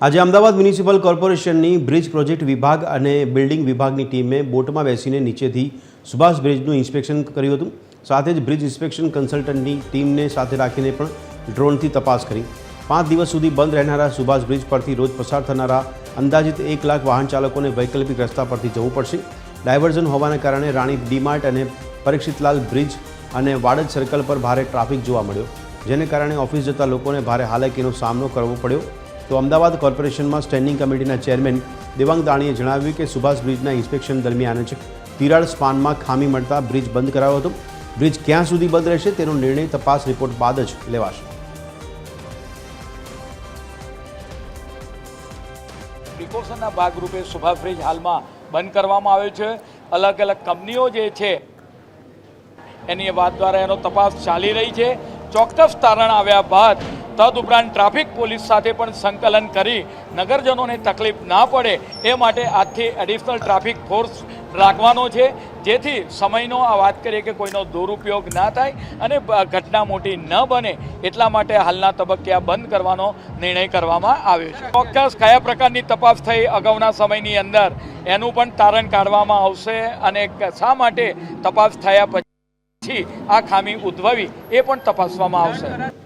આજે અમદાવાદ મ્યુનિસિપલ કોર્પોરેશનની bridge project વિભાગ અને બિલ્ડિંગ વિભાગની ટીમે બોટમાં બેસીને નીચેથી સુભાષ બ્રિજનું ઇન્સ્પેક્શન કર્યું હતું। સાથે જ બ્રિજ ઇન્સ્પેક્શન કન્સલ્ટન્ટની ટીમને સાથે રાખીને પણ ડ્રોનથી તપાસ કરી। 5 દિવસ સુધી બંધ રહેનારા સુભાષ બ્રિજ પરથી રોજ પસાર થનારા અંદાજિત 1 લાખ વાહન ચાલકોને વૈકલ્પિક રસ્તા પરથી જવું પડશે। ડાયવર્ઝન હોવાને કારણે રાણી ડીમાર્ટ અને પરીક્ષિતલાલ બ્રિજ અને વાડજ સર્કલ પર ભારે ટ્રાફિક જોવા મળ્યો, જેને કારણે ઓફિસ જતા લોકોને ભારે હાલાકીનો સામનો કરવો પડ્યો। તો અમદાવાદ કોર્પોરેશનમાં સ્ટેન્ડિંગ કમિટીના ચેરમેન દેવાંગ દાણીએ જણાવ્યું કે સુભાષ બ્રિજના ઇન્સ્પેક્શન દરમિયાન જ તિરાડ સ્પાનમાં ખામી મળતા બ્રિજ બંધ કરાયો હતો। બ્રિજ ક્યાં સુધી બંધ રહેશે તેનો નિર્ણય તપાસ રિપોર્ટ બાદ જ લેવાશે। પ્રિકોશનના ભાગરૂપે સુભાષ બ્રિજ હાલમાં બંધ કરવામાં આવ્યો છે। અલગ અલગ કંપનીઓ જે છે એની વાત દ્વારા એનો તપાસ ચાલી રહી છે। ચોક્કસ તારણ આવ્યા બાદ તદુપરાંત ટ્રાફિક પોલીસ સાથે પણ સંકલન કરી નગરજનોને તકલીફ ના પડે એ માટે આજથી એડિશનલ ટ્રાફિક ફોર્સ રાખવાનો છે, જેથી સમયનો આ વાત કરીએ કે કોઈનો દુરુપયોગ ના થાય અને ઘટના મોટી ન બને એટલા માટે હાલના તબક્કે આ બંધ કરવાનો નિર્ણય કરવામાં આવ્યો છે। ચોક્કસ કયા પ્રકારની તપાસ થઈ અગાઉના સમયની અંદર એનું પણ તારણ કાઢવામાં આવશે અને શા માટે તપાસ થયા પછી આ ખામી ઉદ્ભવી એ પણ તપાસવામાં આવશે।